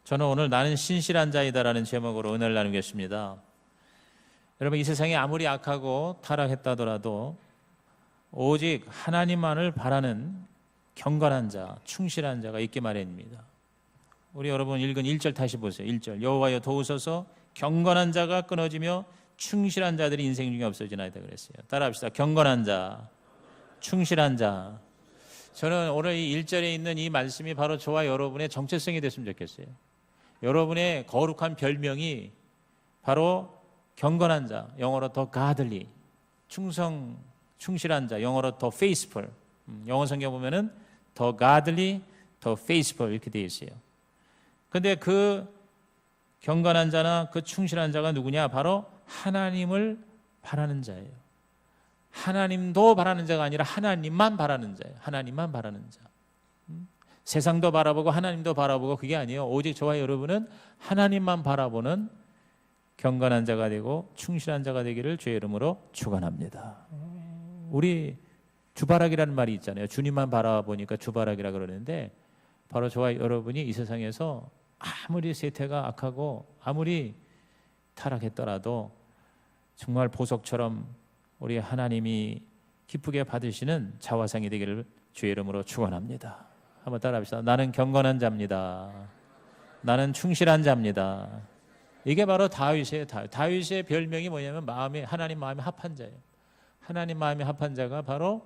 저는 오늘 나는 신실한 자이다라는 제목으로 은혜를 나누겠습니다. 여러분, 이 세상이 아무리 악하고 타락했다더라도 오직 하나님만을 바라는 경건한 자, 충실한 자가 있기 마련입니다. 우리 여러분 읽은 1절 다시 보세요. 1절 여호와여 도우소서 경건한 자가 끊어지며 충실한 자들이 인생 중에 없어지나이다 그랬어요. 따라합시다. 경건한 자, 충실한 자. 저는 오늘 이 1절에 있는 이 말씀이 바로 저와 여러분의 정체성이 됐으면 좋겠어요. 여러분의 거룩한 별명이 바로 경건한 자, 영어로 더 godly, 충실한 자, 영어로 더 faithful. 영어 성경 보면은 더 godly, 더 faithful 이렇게 되어 있어요. 근데 그 경건한 자나 그 충실한 자가 누구냐? 바로 하나님을 바라는 자예요. 하나님도 바라는 자가 아니라 하나님만 바라는 자예요. 하나님만 바라는 자. 세상도 바라보고 하나님도 바라보고 그게 아니에요. 오직 저와 여러분은 하나님만 바라보는 경건한 자가 되고 충실한 자가 되기를 주의 이름으로 축원합니다. 우리 주바락이라는 말이 있잖아요. 주님만 바라보니까 주바락이라 그러는데 바로 저와 여러분이 이 세상에서 아무리 세태가 악하고 아무리 타락했더라도 정말 보석처럼 우리 하나님이 기쁘게 받으시는 자화상이 되기를 주의 이름으로 축원합니다. 한번 따라합시다. 나는 경건한 자입니다. 나는 충실한 자입니다. 이게 바로 다윗의 별명이 뭐냐면 하나님 마음에 합한 자예요. 하나님 마음에 합한 자가 바로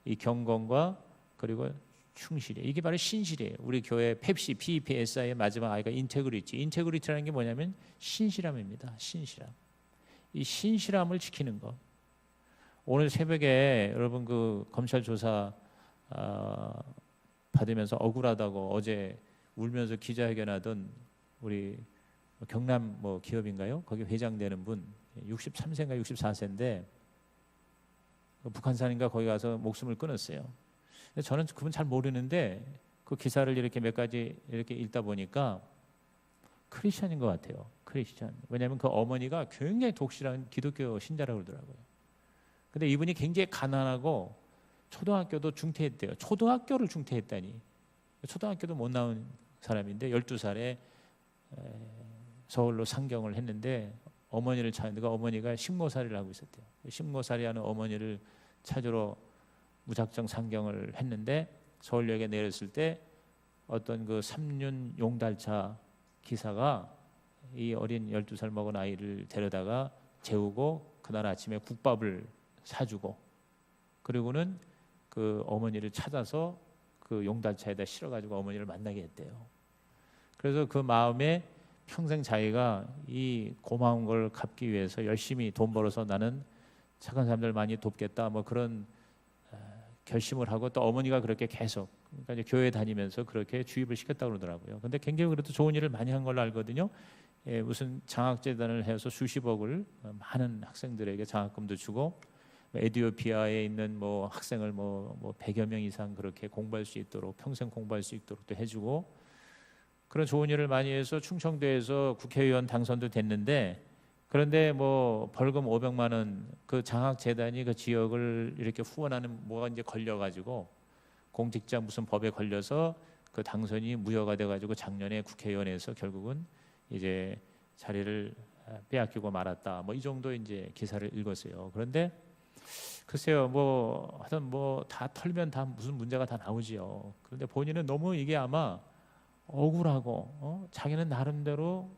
이 경건과 그리고 충실이에요. 이게 바로 신실이에요. 우리 교회 펩시 PEPSI의 마지막 아이가 인테그리티라는 게 뭐냐면 신실함입니다. 신실함. 이 신실함을 지키는 것. 오늘 새벽에 여러분 그 검찰 조사 받으면서 억울하다고 어제 울면서 기자회견하던 우리 경남 기업인가요? 거기 회장되는 분 63세인가 64세인데 북한산인가 거기 가서 목숨을 끊었어요. 근데 저는 그분 잘 모르는데 그 기사를 이렇게 몇 가지 이렇게 읽다 보니까 크리스찬인 것 같아요. 크리스찬. 왜냐하면 그 어머니가 굉장히 독실한 기독교 신자라고 그러더라고요. 근데 이분이 굉장히 가난하고 초등학교도 중퇴했대요. 초등학교를 중퇴했다니. 초등학교도 못 나온 사람인데 12살에 서울로 상경을 했는데 어머니를 찾는데 어머니가 식모살이를 하고 있었대요. 식모살이하는 어머니를 찾으러 무작정 상경을 했는데 서울역에 내렸을 때 어떤 그 삼륜 용달차 기사가 이 어린 12살 먹은 아이를 데려다가 재우고 그날 아침에 국밥을 사주고 그리고는 그 어머니를 찾아서 그 용달차에다 실어가지고 어머니를 만나게 했대요. 그래서 그 마음에 평생 자기가 이 고마운 걸 갚기 위해서 열심히 돈 벌어서 나는 착한 사람들 많이 돕겠다 그런 결심을 하고 또 어머니가 그렇게 계속 그러니까 이제 교회 다니면서 그렇게 주입을 시켰다고 그러더라고요. 근데 굉장히 그래도 좋은 일을 많이 한 걸로 알거든요. 무슨 장학재단을 해서 수십억을 많은 학생들에게 장학금도 주고 에티오피아에 있는 학생을 100여 명 이상 그렇게 공부할 수 있도록 평생 공부할 수 있도록 또 해주고 그런 좋은 일을 많이 해서 충청도에서 국회의원 당선도 됐는데 그런데 벌금 500만 원 그 장학재단이 그 지역을 이렇게 후원하는 뭐가 이제 걸려가지고 공직자 무슨 법에 걸려서 그 당선이 무효가 돼가지고 작년에 국회의원에서 결국은 이제 자리를 빼앗기고 말았다. 이 정도 이제 기사를 읽었어요. 그런데 글쎄요, 하여튼 다 털면 다 무슨 문제가 다 나오지요. 그런데 본인은 너무 이게 아마 억울하고 자기는 나름대로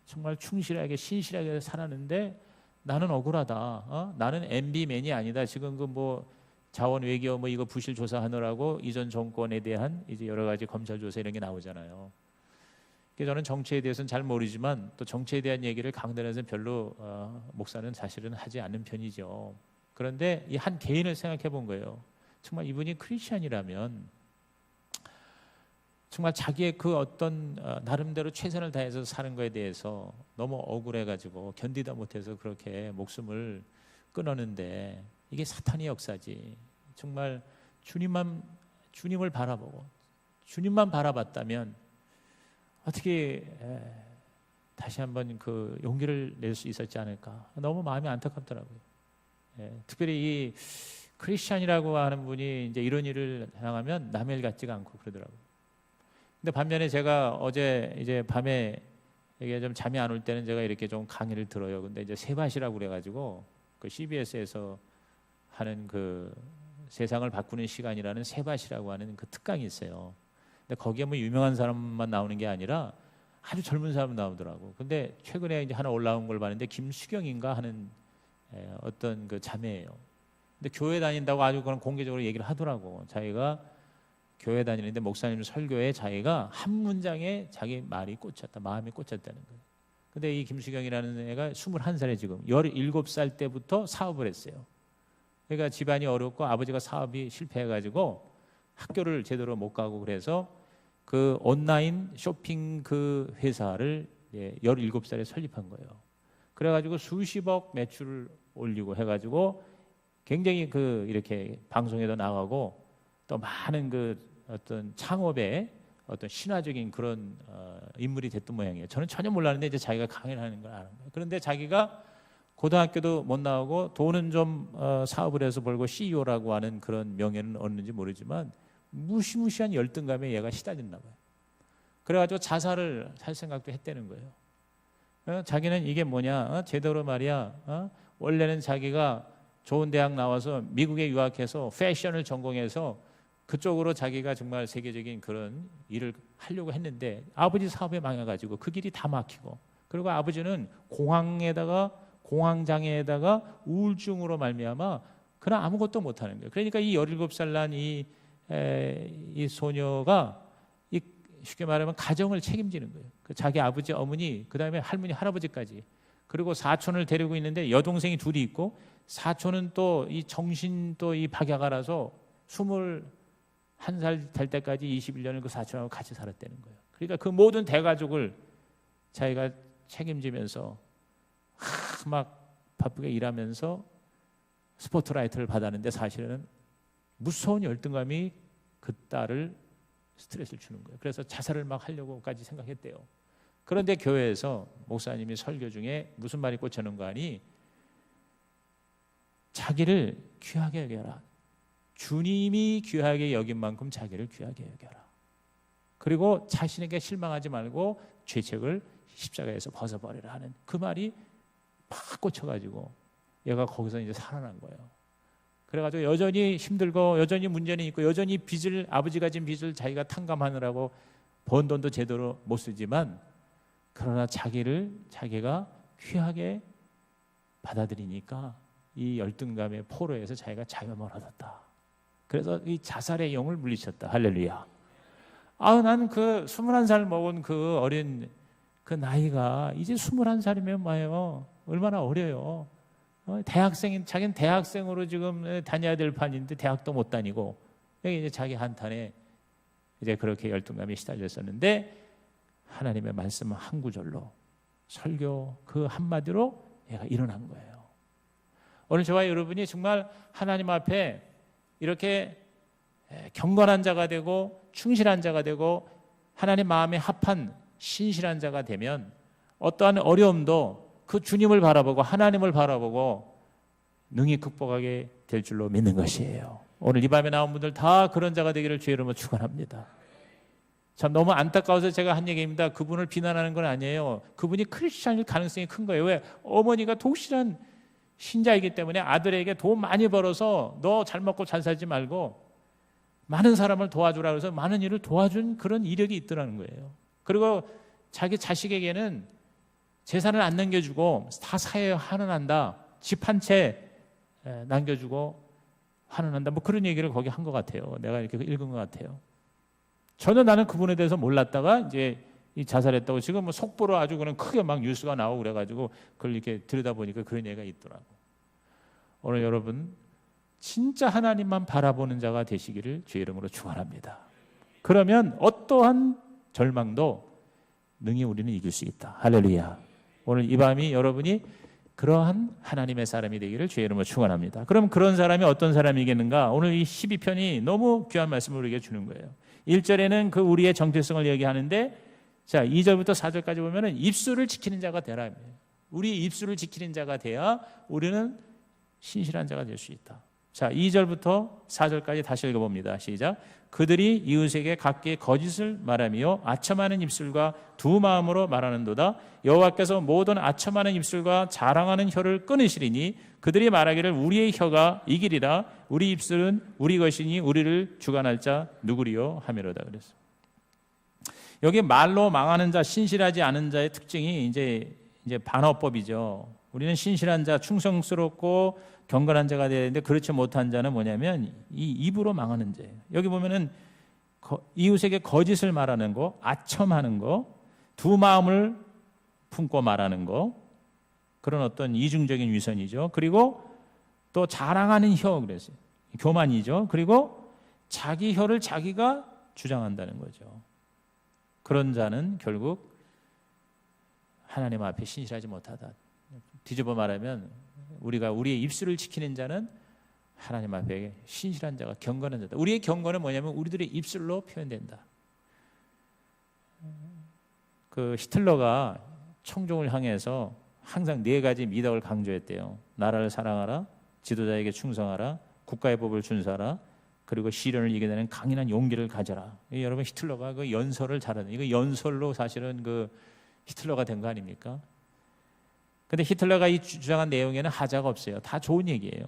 정말 충실하게 신실하게 살았는데 나는 억울하다. 나는 MB맨이 아니다. 지금 그 자원 외교 이거 부실 조사하느라고 이전 정권에 대한 이제 여러 가지 검찰 조사 이런 게 나오잖아요. 그래서 저는 정치에 대해서는 잘 모르지만 또 정치에 대한 얘기를 강단에서는 별로 목사는 사실은 하지 않는 편이죠. 그런데 이 한 개인을 생각해 본 거예요. 정말 이분이 크리스찬이라면 정말 자기의 그 어떤 나름대로 최선을 다해서 사는 거에 대해서 너무 억울해가지고 견디다 못해서 그렇게 목숨을 끊었는데 이게 사탄의 역사지. 정말 주님을 바라보고 주님만 바라봤다면 어떻게 다시 한번 그 용기를 낼 수 있었지 않을까. 너무 마음이 안타깝더라고요. 특별히 이 크리스찬이라고 하는 분이 이제 이런 일을 당하면 남의 일 같지가 않고 그러더라고요. 근데 반면에 제가 어제 이제 밤에 이게 좀 잠이 안 올 때는 제가 이렇게 좀 강의를 들어요. 근데 이제 세밭이라고 그래가지고 그 CBS에서 하는 그 세상을 바꾸는 시간이라는 세밭이라고 하는 그 특강이 있어요. 근데 거기에 뭐 유명한 사람만 나오는 게 아니라 아주 젊은 사람 나오더라고. 근데 최근에 이제 하나 올라온 걸 봤는데 김수경인가 하는 어떤 그 자매예요. 근데 교회 다닌다고 아주 그런 공개적으로 얘기를 하더라고. 자기가 교회 다니는데 목사님 설교에 자기가 한 문장에 자기 말이 꽂혔다, 마음이 꽂혔다는 거예요. 근데 이 김수경이라는 애가 21살에 지금 17살 때부터 사업을 했어요. 그러니까 집안이 어렵고 아버지가 사업이 실패해가지고 학교를 제대로 못 가고 그래서 그 온라인 쇼핑 그 회사를 17살에 설립한 거예요. 그래가지고 수십억 매출을 올리고 해가지고 굉장히 그 이렇게 방송에도 나가고 또 많은 그 어떤 창업의 어떤 신화적인 그런 인물이 됐던 모양이에요. 저는 전혀 몰랐는데 이제 자기가 강의를 하는 걸 아는 거예요. 그런데 자기가 고등학교도 못 나오고 돈은 좀 사업을 해서 벌고 CEO라고 하는 그런 명예는 얻는지 모르지만 무시무시한 열등감에 얘가 시달렸나 봐요. 그래가지고 자살을 할 생각도 했다는 거예요. 자기는 이게 뭐냐, 제대로 말이야, 원래는 자기가 좋은 대학 나와서 미국에 유학해서 패션을 전공해서 그쪽으로 자기가 정말 세계적인 그런 일을 하려고 했는데 아버지 사업에 망해가지고 그 길이 다 막히고, 그리고 아버지는 공황장애에다가 우울증으로 말미암아 그냥 아무것도 못하는 거예요. 그러니까 이 17살 난 이 소녀가 쉽게 말하면 가정을 책임지는 거예요. 자기 아버지, 어머니, 그 다음에 할머니, 할아버지까지, 그리고 사촌을 데리고 있는데 여동생이 둘이 있고, 사촌은 또 이 정신 또 이 박약아라서 21살 될 때까지 21년을 그 사촌하고 같이 살았다는 거예요. 그러니까 그 모든 대가족을 자기가 책임지면서 막 바쁘게 일하면서 스포트라이트를 받았는데 사실은 무서운 열등감이 그 딸을 스트레스를 주는 거예요. 그래서 자살을 막 하려고까지 생각했대요. 그런데 교회에서 목사님이 설교 중에 무슨 말이 꽂혔는가 하니, 자기를 귀하게 여겨라. 주님이 귀하게 여긴 만큼 자기를 귀하게 여겨라. 그리고 자신에게 실망하지 말고 죄책을 십자가에서 벗어버리라 하는 그 말이 팍 꽂혀가지고 얘가 거기서 이제 살아난 거예요. 그래가지고 여전히 힘들고 여전히 문제는 있고 여전히 빚을, 아버지가 진 빚을 자기가 탕감하느라고 번 돈도 제대로 못 쓰지만, 그러나 자기가 귀하게 받아들이니까 이 열등감의 포로에서 자기가 자유함을 얻었다. 그래서 이 자살의 영을 물리쳤다. 할렐루야. 나는 그 21살 먹은 그 어린 그 나이가 이제 21살이면 뭐예요? 얼마나 어려요. 자기는 대학생으로 지금 다녀야 될 판인데 대학도 못 다니고, 여기 이제 자기 한탄에 이제 그렇게 열등감에 시달렸었는데, 하나님의 말씀 한 구절로, 설교 그 한마디로 얘가 일어난 거예요. 오늘 저와 여러분이 정말 하나님 앞에 이렇게 경건한 자가 되고 충실한 자가 되고 하나님 마음에 합한 신실한 자가 되면 어떠한 어려움도 그 주님을 바라보고 하나님을 바라보고 능히 극복하게 될 줄로 믿는 것이에요. 오늘 이 밤에 나온 분들 다 그런 자가 되기를 주의 이름으로 축원합니다. 참 너무 안타까워서 제가 한 얘기입니다. 그분을 비난하는 건 아니에요. 그분이 크리스찬일 가능성이 큰 거예요. 왜? 어머니가 독실한 신자이기 때문에 아들에게 돈 많이 벌어서 너 잘 먹고 잘 살지 말고 많은 사람을 도와주라 그래서 많은 일을 도와준 그런 이력이 있더라는 거예요. 그리고 자기 자식에게는 재산을 안 남겨주고 다 사회에 환원한다. 집 한 채 남겨주고 환원한다. 뭐 그런 얘기를 거기 한 것 같아요. 내가 이렇게 읽은 것 같아요. 전혀 나는 그분에 대해서 몰랐다가 이제 이 자살했다고 지금 뭐 속보로 아주 그냥 크게 막 뉴스가 나오고 그래가지고 그걸 이렇게 들여다보니까 그런 얘기가 있더라고. 오늘 여러분 진짜 하나님만 바라보는 자가 되시기를 주의 이름으로 축원합니다. 그러면 어떠한 절망도 능히 우리는 이길 수 있다. 할렐루야. 오늘 이 밤이 여러분이 그러한 하나님의 사람이 되기를 주의 이름으로 축원합니다. 그럼 그런 사람이 어떤 사람이겠는가? 오늘 이 12편이 너무 귀한 말씀을 우리에게 주는 거예요. 1절에는 그 우리의 정체성을 얘기하는데, 자 2절부터 4절까지 보면은 입술을 지키는 자가 되라. 우리 입술을 지키는 자가 돼야 우리는 신실한 자가 될 수 있다. 자, 2절부터 4절까지 다시 읽어봅니다. 시작. 그들이 이웃에게 각기 거짓을 말하며 아첨하는 입술과 두 마음으로 말하는도다. 여호와께서 모든 아첨하는 입술과 자랑하는 혀를 끊으시리니 그들이 말하기를 우리의 혀가 이기리라. 우리 입술은 우리 것이니 우리를 주관할 자 누구리요 하미로다. 그랬어. 여기 말로 망하는 자, 신실하지 않은 자의 특징이 이제 반어법이죠. 우리는 신실한 자, 충성스럽고 경건한 자가 되어야 되는데 그렇지 못한 자는 뭐냐면 이 입으로 망하는 자예요. 여기 보면은 이웃에게 거짓을 말하는 거, 아첨하는 거, 두 마음을 품고 말하는 거, 그런 어떤 이중적인 위선이죠. 그리고 또 자랑하는 혀, 그랬어요. 교만이죠. 그리고 자기 혀를 자기가 주장한다는 거죠. 그런 자는 결국 하나님 앞에 신실하지 못하다. 뒤집어 말하면 우리가 우리의 입술을 지키는 자는 하나님 앞에 신실한 자가 경건한 자다. 우리의 경건은 뭐냐면 우리들의 입술로 표현된다. 그 히틀러가 청중을 향해서 항상 4가지 미덕을 강조했대요. 나라를 사랑하라, 지도자에게 충성하라, 국가의 법을 준수하라, 그리고 시련을 이겨내는 강인한 용기를 가져라. 여러분 히틀러가 그 연설을 잘하는, 이거 연설로 사실은 그 히틀러가 된 거 아닙니까? 근데 히틀러가 이 주장한 내용에는 하자가 없어요. 다 좋은 얘기예요.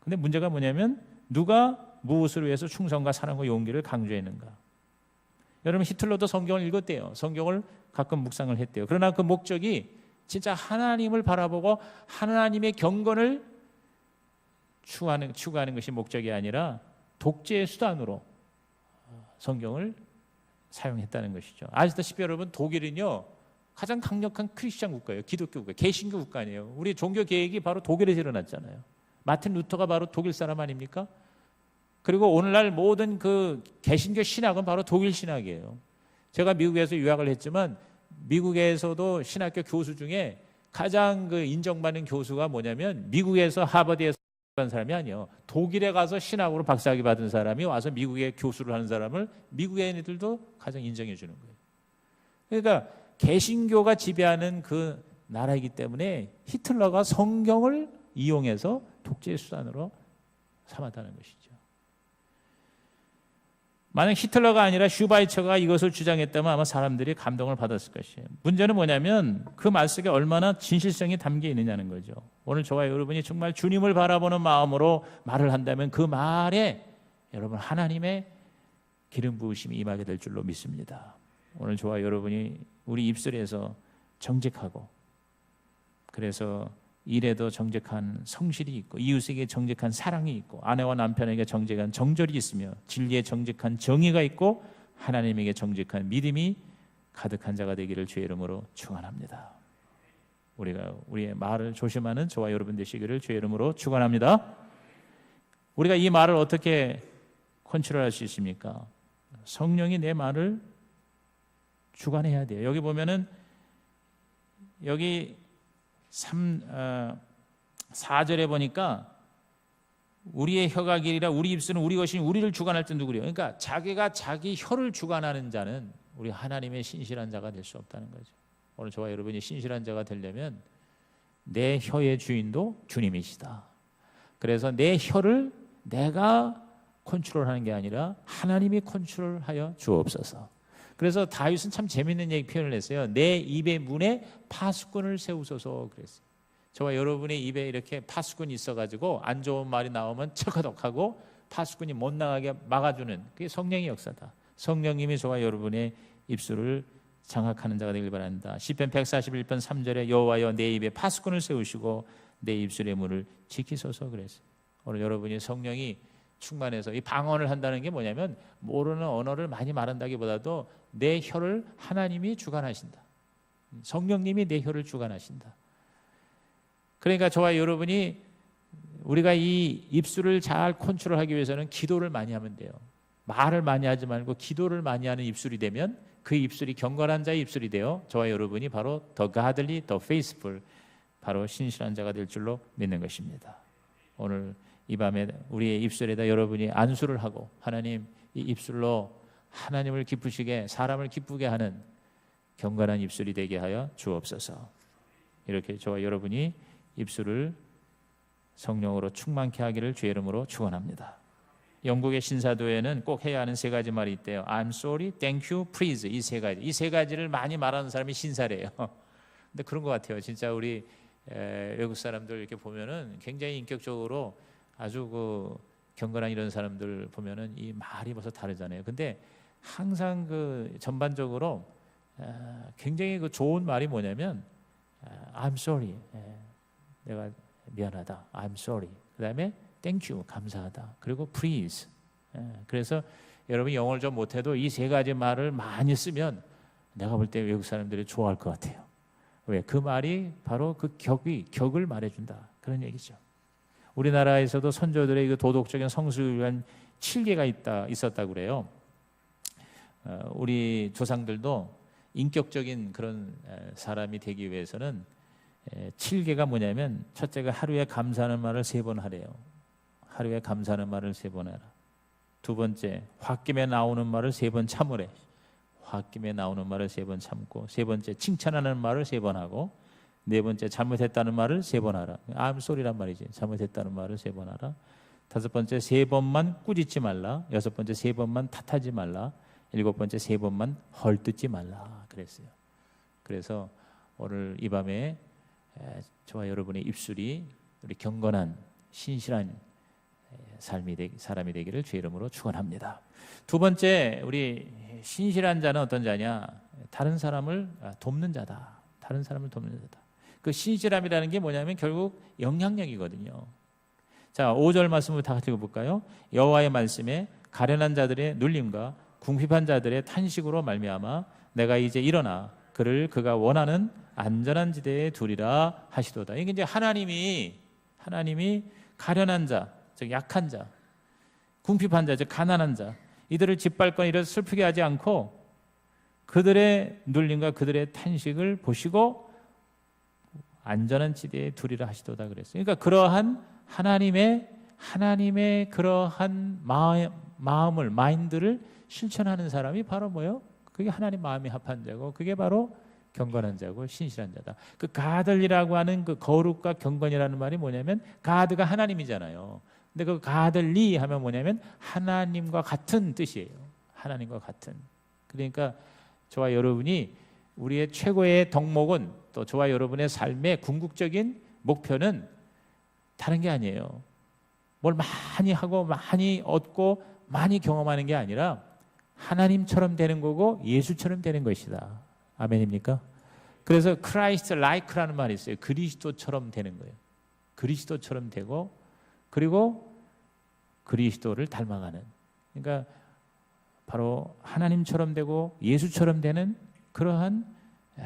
근데 문제가 뭐냐면 누가 무엇을 위해서 충성과 사랑과 용기를 강조했는가? 여러분 히틀러도 성경을 읽었대요. 성경을 가끔 묵상을 했대요. 그러나 그 목적이 진짜 하나님을 바라보고 하나님의 경건을 추구하는 것이 목적이 아니라 독재의 수단으로 성경을 사용했다는 것이죠. 아시다시피 여러분 독일은요 가장 강력한 크리스천 국가예요. 기독교 국가, 개신교 국가 아니에요. 우리 종교 개혁이 바로 독일에서 일어났잖아요. 마틴 루터가 바로 독일 사람 아닙니까? 그리고 오늘날 모든 그 개신교 신학은 바로 독일 신학이에요. 제가 미국에서 유학을 했지만 미국에서도 신학교 교수 중에 가장 그 인정받는 교수가 뭐냐면 미국에서 하버드에서 한 사람이 아니에요. 독일에 가서 신학으로 박사학위 받은 사람이 와서 미국에 교수를 하는 사람을 미국의 애들도 가장 인정해 주는 거예요. 그러니까 개신교가 지배하는 그 나라이기 때문에 히틀러가 성경을 이용해서 독재의 수단으로 삼았다는 것이죠. 만약 히틀러가 아니라 슈바이처가 이것을 주장했다면 아마 사람들이 감동을 받았을 것이에요. 문제는 뭐냐면 그 말 속에 얼마나 진실성이 담겨 있느냐는 거죠. 오늘 저와 여러분이 정말 주님을 바라보는 마음으로 말을 한다면 그 말에 여러분 하나님의 기름 부으심이 임하게 될 줄로 믿습니다. 오늘 저와 여러분이 우리 입술에서 정직하고 그래서 일에도 정직한 성실이 있고 이웃에게 정직한 사랑이 있고 아내와 남편에게 정직한 정절이 있으며 진리에 정직한 정의가 있고 하나님에게 정직한 믿음이 가득한 자가 되기를 주의 이름으로 축원합니다. 우리가 우리의 말을 조심하는 저와 여러분 되시기를 주의 이름으로 축원합니다. 우리가 이 말을 어떻게 컨트롤할 수 있습니까? 성령이 내 말을 주관해야 돼요. 여기 보면은 여기 4절에 보니까 우리의 혀가 길이라 우리 입술은 우리 것이니 우리를 주관할 때 누구래요? 그러니까 자기가 자기 혀를 주관하는 자는 우리 하나님의 신실한 자가 될 수 없다는 거죠. 오늘 저와 여러분이 신실한 자가 되려면 내 혀의 주인도 주님이시다. 그래서 내 혀를 내가 컨트롤하는 게 아니라 하나님이 컨트롤하여 주옵소서. 그래서 다윗은 참 재밌는 얘기 표현을 했어요. 내 입의 문에 파수꾼을 세우소서 그랬어요. 저와 여러분의 입에 이렇게 파수꾼이 있어가지고 안 좋은 말이 나오면 척허덕하고 파수꾼이 못 나가게 막아주는 그게 성령의 역사다. 성령님이 저와 여러분의 입술을 장악하는 자가 되길 바란다. 시편 141편 3절에 여호와여 내 입에 파수꾼을 세우시고 내 입술의 문을 지키소서 그랬어요. 오늘 여러분이 성령이 충만해서 이 방언을 한다는 게 뭐냐면 모르는 언어를 많이 말한다기보다도 내 혀를 하나님이 주관하신다. 성령님이 내 혀를 주관하신다. 그러니까 저와 여러분이 우리가 이 입술을 잘 컨트롤하기 위해서는 기도를 많이 하면 돼요. 말을 많이 하지 말고 기도를 많이 하는 입술이 되면 그 입술이 경건한 자의 입술이 되어 저와 여러분이 바로 더 godly, 더 faithful, 바로 신실한 자가 될 줄로 믿는 것입니다. 오늘 이 밤에 우리의 입술에다 여러분이 안수를 하고 하나님 이 입술로 하나님을 기쁘시게 사람을 기쁘게 하는 경건한 입술이 되게 하여 주옵소서. 이렇게 저와 여러분이 입술을 성령으로 충만케 하기를 주의 이름으로 축원합니다. 영국의 신사도에는 꼭 해야 하는 세 가지 말이 있대요. I'm sorry, thank you, please. 이 세 가지를 많이 말하는 사람이 신사래요. 근데 그런 것 같아요. 진짜 우리 외국 사람들 이렇게 보면은 굉장히 인격적으로 아주 그 경건한 이런 사람들 보면은 이 말이 벌써 다르잖아요. 근데 항상 그 전반적으로 굉장히 그 좋은 말이 뭐냐면 I'm sorry, 내가 미안하다. I'm sorry. 그다음에 Thank you, 감사하다. 그리고 please. 그래서 여러분이 영어를 좀 못해도 이 세 가지 말을 많이 쓰면 내가 볼 때 외국 사람들이 좋아할 것 같아요. 왜? 그 말이 바로 그 격을 말해준다. 그런 얘기죠. 우리나라에서도 선조들의 그 도덕적인 성수를 위한 7계가 있었다고 그래요. 우리 조상들도 인격적인 그런 사람이 되기 위해서는 7계가 뭐냐면 첫째가 하루에 감사하는 말을 3번 하래요. 하루에 감사하는 말을 3번 하라. 두 번째, 홧김에 나오는 말을 3번 참으래. 홧김에 나오는 말을 3번 참고, 세 번째, 칭찬하는 말을 3번 하고, 네 번째, 잘못했다는 말을 3번 하라. I'm sorry란 말이지. 잘못했다는 말을 3번 하라. 다섯 번째, 3번만 꾸짖지 말라. 여섯 번째, 3번만 탓하지 말라. 일곱 번째, 3번만 헐뜯지 말라. 그랬어요. 그래서 오늘 이 밤에 저와 여러분의 입술이 우리 경건한 신실한 사람이 되기를 주의 이름으로 축원합니다. 두 번째, 우리 신실한 자는 어떤 자냐? 다른 사람을 돕는 자다. 다른 사람을 돕는 자다. 그 신실함이라는 게 뭐냐면 결국 영향력이거든요. 자, 5절 말씀을 다 같이 읽어볼까요? 여호와의 말씀에 가련한 자들의 눌림과 궁핍한 자들의 탄식으로 말미암아 내가 이제 일어나 그를 그가 원하는 안전한 지대에 두리라 하시도다. 이게 이제 하나님이 가련한 자, 즉 약한 자, 궁핍한 자, 즉 가난한 자, 이들을 짓밟거나 이를 슬프게 하지 않고 그들의 눌림과 그들의 탄식을 보시고 안전한 지대에 두리라 하시도다 그랬어요. 그러니까 그러한 하나님의 그러한 마인드를 실천하는 사람이 바로 뭐예요? 그게 하나님 마음이 합한 자고, 그게 바로 경건한 자고 신실한 자다. 그 가들이라고 하는 그 거룩과 경건이라는 말이 뭐냐면 가드가 하나님이잖아요. 근데 그 가들리 하면 뭐냐면 하나님과 같은 뜻이에요. 하나님과 같은. 그러니까 저와 여러분이 우리의 최고의 덕목은, 또 저와 여러분의 삶의 궁극적인 목표는 다른 게 아니에요. 뭘 많이 하고 많이 얻고 많이 경험하는 게 아니라 하나님처럼 되는 거고 예수처럼 되는 것이다. 아멘입니까? 그래서 Christ like라는 말이 있어요. 그리스도처럼 되는 거예요. 그리스도처럼 되고, 그리고 그리스도를 닮아가는. 그러니까 바로 하나님처럼 되고 예수처럼 되는 그러한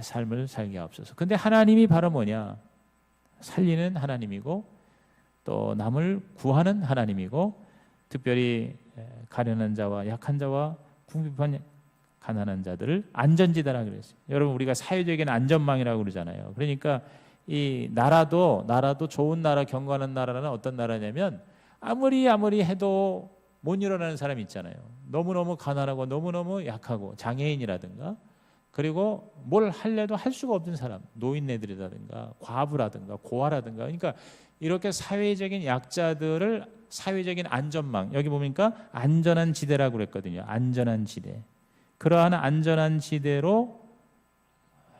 삶을 살게 하옵소서. 근데 하나님이 바로 뭐냐? 살리는 하나님이고 또 남을 구하는 하나님이고, 특별히 가련한 자와 약한 자와 궁핍한 가난한 자들을 안전지대라고 그랬어요. 여러분, 우리가 사회적인 안전망이라고 그러잖아요. 그러니까 이 나라도 좋은 나라, 경건한 나라는 어떤 나라냐면 아무리 해도 못 일어나는 사람이 있잖아요. 너무너무 가난하고 너무너무 약하고 장애인이라든가, 그리고 뭘 할래도 할 수가 없는 사람, 노인네들이라든가 과부라든가 고아라든가. 그러니까 이렇게 사회적인 약자들을 사회적인 안전망, 여기 보니까 안전한 지대라고 그랬거든요. 안전한 지대. 그러한 안전한 지대로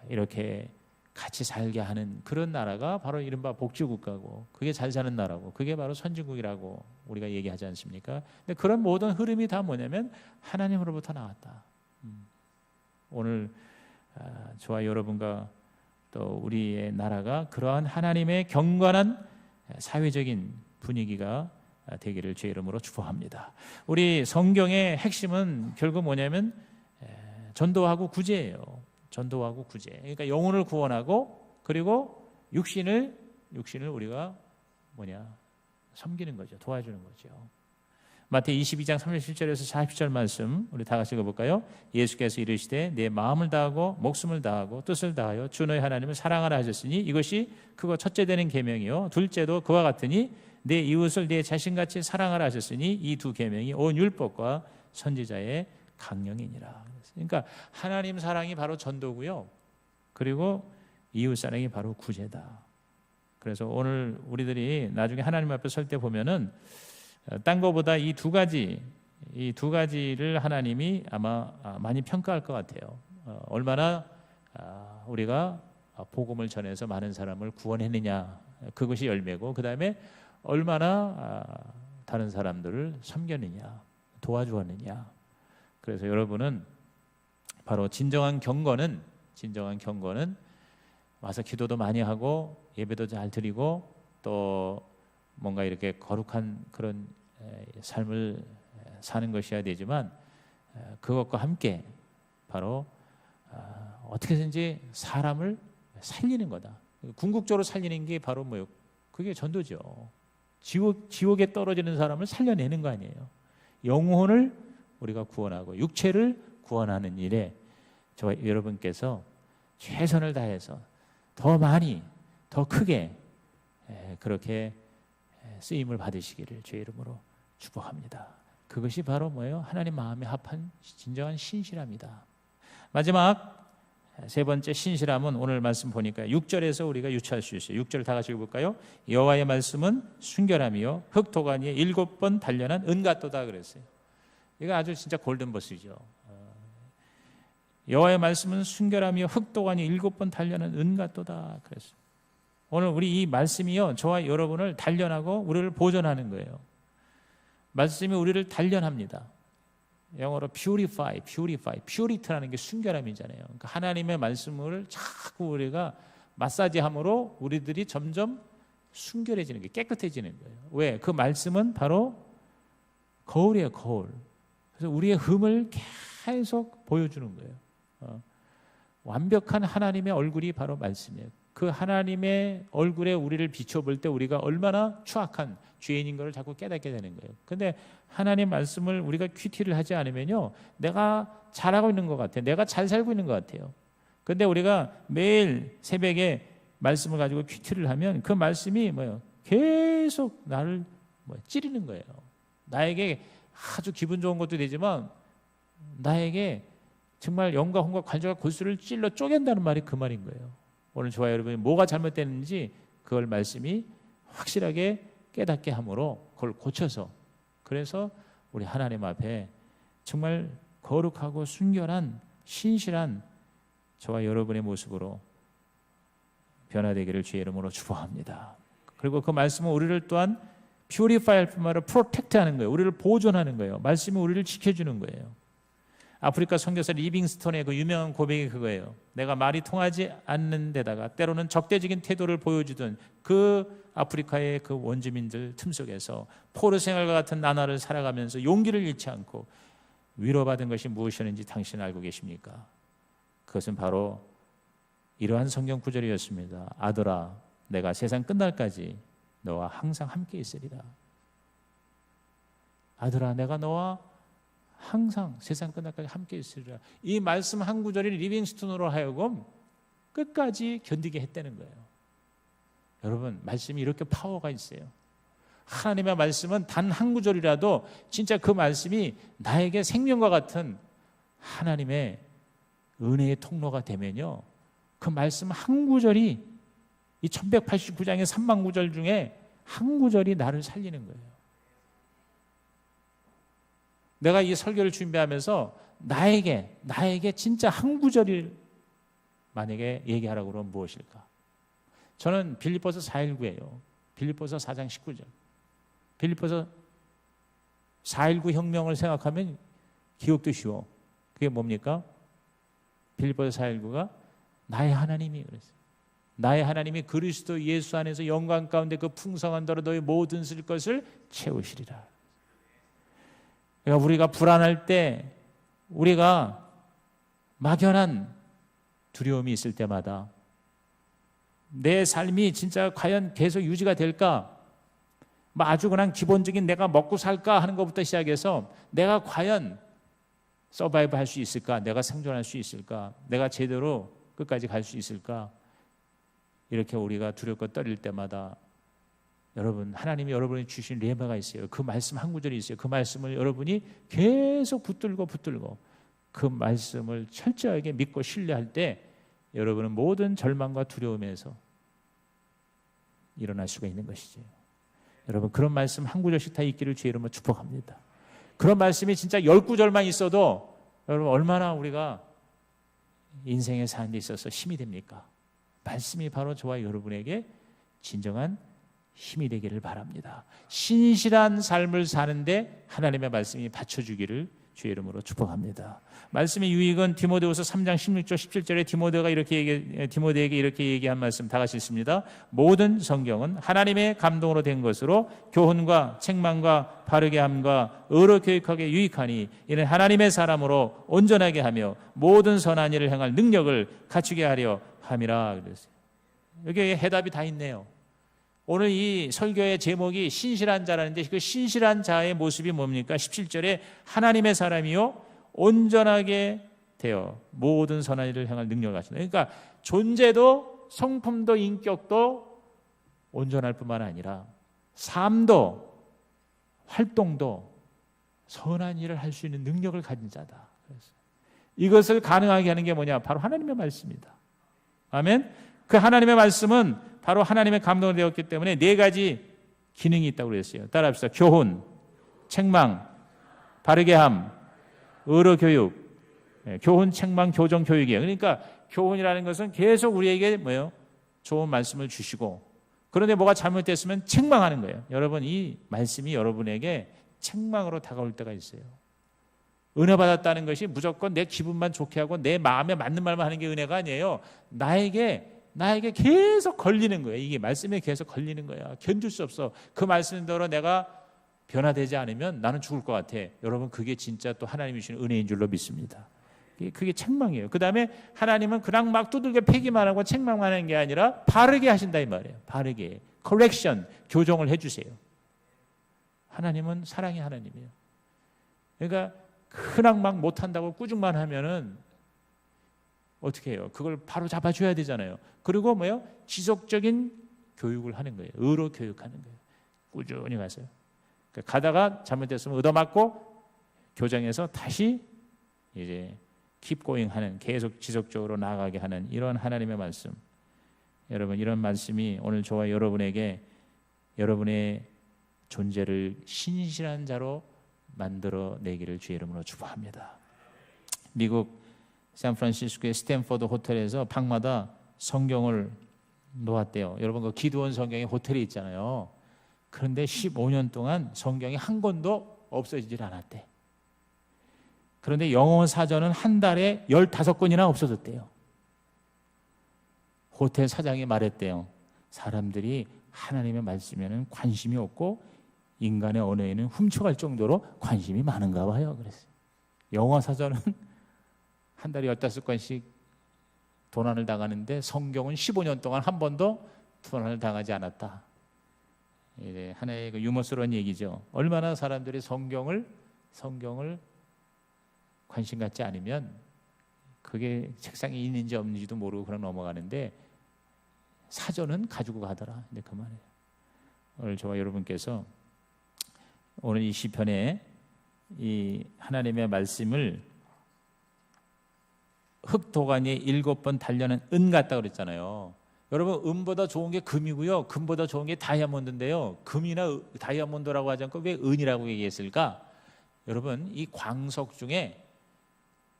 이렇게 같이 살게 하는 그런 나라가 바로 이른바 복지국가고, 그게 잘 사는 나라고, 그게 바로 선진국이라고 우리가 얘기하지 않습니까? 근데 그런 모든 흐름이 다 뭐냐면 하나님으로부터 나왔다. 오늘 저와 여러분과 또 우리의 나라가 그러한 하나님의 경건한 사회적인 분위기가 되기를 주의 이름으로 축복합니다. 우리 성경의 핵심은 결국 뭐냐면 전도하고 구제예요. 전도하고 구제. 그러니까 영혼을 구원하고, 그리고 육신을 우리가 섬기는 거죠. 도와주는 거죠. 마태복음 22장 37절에서 40절 말씀 우리 다 같이 읽어볼까요? 예수께서 이르시되 내 마음을 다하고 목숨을 다하고 뜻을 다하여 주 너희 하나님을 사랑하라 하셨으니 이것이 그거 첫째 되는 계명이요 둘째도 그와 같으니 내 이웃을 내 자신같이 사랑하라 하셨으니 이 두 계명이 온 율법과 선지자의 강령이니라. 그러니까 하나님 사랑이 바로 전도고요, 그리고 이웃 사랑이 바로 구제다. 그래서 오늘 우리들이 나중에 하나님 앞에 설 때 보면은 딴 거보다 이 두 가지를 하나님이 아마 많이 평가할 것 같아요. 얼마나 우리가 복음을 전해서 많은 사람을 구원했느냐, 그것이 열매고, 그 다음에 얼마나 다른 사람들을 섬겼느냐, 도와주었느냐. 그래서 여러분은 바로 진정한 경건은 와서 기도도 많이 하고 예배도 잘 드리고 또 뭔가 이렇게 거룩한 그런 삶을 사는 것이어야 되지만, 그것과 함께 바로 어떻게든지 사람을 살리는 거다. 궁극적으로 살리는 게 바로 뭐요? 그게 전도죠. 지옥에 떨어지는 사람을 살려내는 거 아니에요. 영혼을 우리가 구원하고 육체를 구원하는 일에 저와 여러분께서 최선을 다해서 더 많이, 더 크게 그렇게 쓰임을 받으시기를 주의 이름으로 축복합니다. 그것이 바로 뭐예요? 하나님 마음에 합한 진정한 신실함이다. 마지막 세 번째 신실함은 오늘 말씀 보니까 6절에서 우리가 유추할 수 있어요. 6절 다 같이 읽어볼까요? 여호와의 말씀은 순결함이요 흙토가니에 7번 단련한 은 같도다 그랬어요. 이거 아주 진짜 골든버스죠. 여호와의 말씀은 순결함이요 흙토가니에 7번 단련한 은 같도다 그랬어요. 오늘 우리 이 말씀이요 저와 여러분을 단련하고 우리를 보존하는 거예요. 말씀이 우리를 단련합니다. 영어로 purify. purity라는 게 순결함이잖아요. 그러니까 하나님의 말씀을 자꾸 우리가 마사지함으로 우리들이 점점 순결해지는 게, 깨끗해지는 거예요. 왜? 그 말씀은 바로 거울이에요, 거울. 그래서 우리의 흠을 계속 보여주는 거예요. 완벽한 하나님의 얼굴이 바로 말씀이에요. 그 하나님의 얼굴에 우리를 비춰볼 때 우리가 얼마나 추악한 죄인인 것을 자꾸 깨닫게 되는 거예요. 근데 하나님 말씀을 우리가 큐티를 하지 않으면요, 내가 잘하고 있는 것 같아요. 내가 잘 살고 있는 것 같아요. 근데 우리가 매일 새벽에 말씀을 가지고 큐티를 하면 그 말씀이 뭐예요? 계속 나를 찌르는 거예요. 나에게 아주 기분 좋은 것도 되지만 나에게 정말 영과 혼과 관절과 골수를 찔러 쪼갠다는 말이 그 말인 거예요. 오늘 저와 여러분이 뭐가 잘못됐는지 그걸 말씀이 확실하게 깨닫게 함으로 그걸 고쳐서, 그래서 우리 하나님 앞에 정말 거룩하고 순결한 신실한 저와 여러분의 모습으로 변화되기를 주의 이름으로 축복합니다. 그리고 그 말씀은 우리를 또한 purify할 뿐만 아니라 protect하는 거예요. 우리를 보존하는 거예요. 말씀이 우리를 지켜주는 거예요. 아프리카 선교사 리빙스톤의 그 유명한 고백이 그거예요. 내가 말이 통하지 않는 데다가 때로는 적대적인 태도를 보여주던 그 아프리카의 그 원주민들 틈속에서 포로 생활과 같은 나날을 살아가면서 용기를 잃지 않고 위로받은 것이 무엇이었는지 당신은 알고 계십니까? 그것은 바로 이러한 성경 구절이었습니다. 아들아, 내가 세상 끝날까지 너와 항상 함께 있으리라. 아들아, 내가 너와 항상 세상 끝날까지 함께 있으리라. 이 말씀 한 구절이 리빙스톤으로 하여금 끝까지 견디게 했다는 거예요. 여러분, 말씀이 이렇게 파워가 있어요. 하나님의 말씀은 단 한 구절이라도 진짜 그 말씀이 나에게 생명과 같은 하나님의 은혜의 통로가 되면요, 그 말씀 한 구절이 이 1189장의 3만 구절 중에 한 구절이 나를 살리는 거예요. 내가 이 설교를 준비하면서 나에게 진짜 한 구절을 만약에 얘기하라고 그러면 무엇일까? 저는 빌립보서 4:19예요. 빌립보서 4장 19절. 빌립보서 4:19 혁명을 생각하면 기억도 쉬워. 그게 뭡니까? 빌립보서 4:19가 나의 하나님이 그랬어요. 나의 하나님이 그리스도 예수 안에서 영광 가운데 그 풍성한 대로 너의 모든 쓸 것을 채우시리라. 그러니까 우리가 불안할 때, 우리가 막연한 두려움이 있을 때마다 내 삶이 진짜 과연 계속 유지가 될까? 아주 그냥 기본적인 내가 먹고 살까 하는 것부터 시작해서 내가 과연 서바이브 할 수 있을까? 내가 생존할 수 있을까? 내가 제대로 끝까지 갈 수 있을까? 이렇게 우리가 두렵고 떨릴 때마다 여러분, 하나님이 여러분이 주신 레마가 있어요. 그 말씀 한 구절이 있어요. 그 말씀을 여러분이 계속 붙들고 그 말씀을 철저하게 믿고 신뢰할 때 여러분은 모든 절망과 두려움에서 일어날 수가 있는 것이죠. 여러분, 그런 말씀 한 구절씩 다 있기를 주의 이름으로 축복합니다. 그런 말씀이 진짜 10구절만 있어도 여러분 얼마나 우리가 인생에 사는 데 있어서 힘이 됩니까? 말씀이 바로 저와 여러분에게 진정한 힘이 되기를 바랍니다. 신실한 삶을 사는데 하나님의 말씀이 받쳐주기를 주의 이름으로 축복합니다. 말씀의 유익은 디모데후서 3장 16절 17절에 디모데에게 이렇게 얘기한 말씀 다 같이 읽습니다. 모든 성경은 하나님의 감동으로 된 것으로 교훈과 책망과 바르게 함과 의로 교육하게 유익하니 이는 하나님의 사람으로 온전하게 하며 모든 선한 일을 행할 능력을 갖추게 하려 함이라 그랬어요. 여기 해답이 다 있네요. 오늘 이 설교의 제목이 신실한 자라는데 그 신실한 자의 모습이 뭡니까? 17절에 하나님의 사람이요 온전하게 되어 모든 선한 일을 행할 능력을 갖춘다. 그러니까 존재도 성품도 인격도 온전할 뿐만 아니라 삶도 활동도 선한 일을 할 수 있는 능력을 가진 자다. 그래서 이것을 가능하게 하는 게 뭐냐? 바로 하나님의 말씀이다. 아멘. 그 하나님의 말씀은 바로 하나님의 감동을 되었기 때문에 4가지 기능이 있다고 그랬어요. 따라합시다. 교훈, 책망, 바르게 함, 의로 교육. 교훈, 책망, 교정, 교육이에요. 그러니까 교훈이라는 것은 계속 우리에게 뭐예요? 좋은 말씀을 주시고, 그런데 뭐가 잘못됐으면 책망하는 거예요. 여러분, 이 말씀이 여러분에게 책망으로 다가올 때가 있어요. 은혜 받았다는 것이 무조건 내 기분만 좋게 하고 내 마음에 맞는 말만 하는 게 은혜가 아니에요. 나에게 계속 걸리는 거예요. 이게 말씀에 계속 걸리는 거야. 견딜 수 없어. 그 말씀대로 내가 변화되지 않으면 나는 죽을 것 같아. 여러분, 그게 진짜 또 하나님이 주시는 은혜인 줄로 믿습니다. 그게 책망이에요. 그 다음에 하나님은 그냥 막 두들겨 패기만 하고 책망만 하는 게 아니라 바르게 하신다 이 말이에요. 바르게. correction, 교정을 해주세요. 하나님은 사랑의 하나님이에요. 그러니까 그냥 막 못한다고 꾸중만 하면은 어떻게 해요? 그걸 바로 잡아줘야 되잖아요. 그리고 뭐요? 지속적인 교육을 하는 거예요. 의로 교육하는 거예요. 꾸준히 가세요. 그러니까 가다가 잘못됐으면 얻어맞고 교정해서 다시 이제 keep going 하는, 계속 지속적으로 나아가게 하는 이런 하나님의 말씀. 여러분, 이런 말씀이 오늘 저와 여러분에게 여러분의 존재를 신실한 자로 만들어내기를 주의 이름으로 축복합니다. 미국 샌프란시스코의 스탠포드 호텔에서 방마다 성경을 놓았대요. 여러분, 그 기도원 성경이 호텔에 있잖아요. 그런데 15년 동안 성경이 한 권도 없어지질 않았대. 그런데 영어 사전은 한 달에 15권이나 없어졌대요. 호텔 사장이 말했대요. 사람들이 하나님의 말씀에는 관심이 없고 인간의 언어에는 훔쳐갈 정도로 관심이 많은가 봐요. 그랬어요. 영어 사전은 한 달에 15권씩 도난을 당하는데 성경은 15년 동안 한 번도 도난을 당하지 않았다. 이제 하나의 그 유머스러운 얘기죠. 얼마나 사람들이 성경을 관심 갖지 않으면 그게 책상에 있는지 없는지도 모르고 그냥 넘어가는데 사전은 가지고 가더라. 근데 그 말이에요. 오늘 저와 여러분께서 오늘 이 시편에 이 하나님의 말씀을 흙도가니에 7번 달려는 은 같다 그랬잖아요. 여러분, 은보다 좋은 게 금이고요. 금보다 좋은 게 다이아몬드인데요. 금이나 다이아몬드라고 하지 않고 왜 은이라고 얘기했을까? 여러분, 이 광석 중에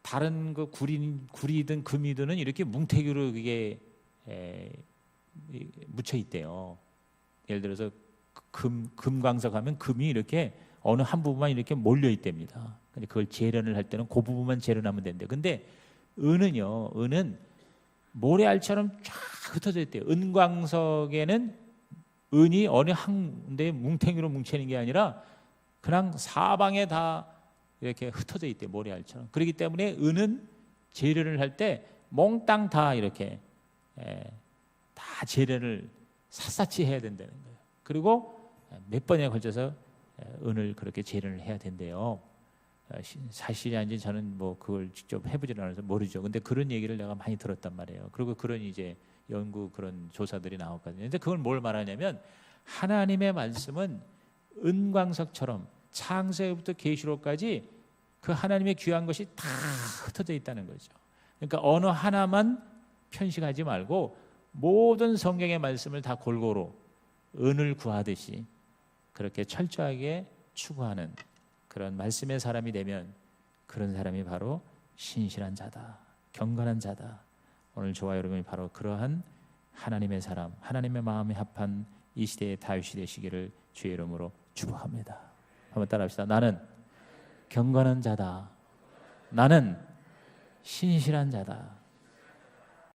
다른 그 구리든 금이든 이렇게 뭉태기로 그게 묻혀 있대요. 예를 들어서 금광석 하면 금이 이렇게 어느 한 부분만 이렇게 몰려 있답니다. 근데 그걸 재련을 할 때는 그 부분만 재련하면 된대요. 근데 은은 모래알처럼 쫙 흩어져 있대요. 은광석에는 은이 어느 한 데 뭉탱이로 뭉치는 게 아니라 그냥 사방에 다 이렇게 흩어져 있대요. 모래알처럼. 그렇기 때문에 은은 재련을 할 때 몽땅 다 이렇게 다 재련을 샅샅이 해야 된다는 거예요. 그리고 몇 번에 걸쳐서 은을 그렇게 재련을 해야 된대요. 사실이 아닌지 저는 뭐 그걸 직접 해보지 않아서 모르죠. 근데 그런 얘기를 내가 많이 들었단 말이에요. 그리고 그런 이제 연구 그런 조사들이 나왔거든요. 근데 그걸 뭘 말하냐면 하나님의 말씀은 은광석처럼 창세기부터 계시록까지 그 하나님의 귀한 것이 다 흩어져 있다는 거죠. 그러니까 어느 하나만 편식하지 말고 모든 성경의 말씀을 다 골고루 은을 구하듯이 그렇게 철저하게 추구하는 그런 말씀의 사람이 되면 그런 사람이 바로 신실한 자다, 경건한 자다. 오늘 저와 여러분이 바로 그러한 하나님의 사람, 하나님의 마음에 합한 이 시대의 다윗이 되시기를 주의 이름으로 축복합니다. 한번 따라합시다. 나는 경건한 자다. 나는 신실한 자다.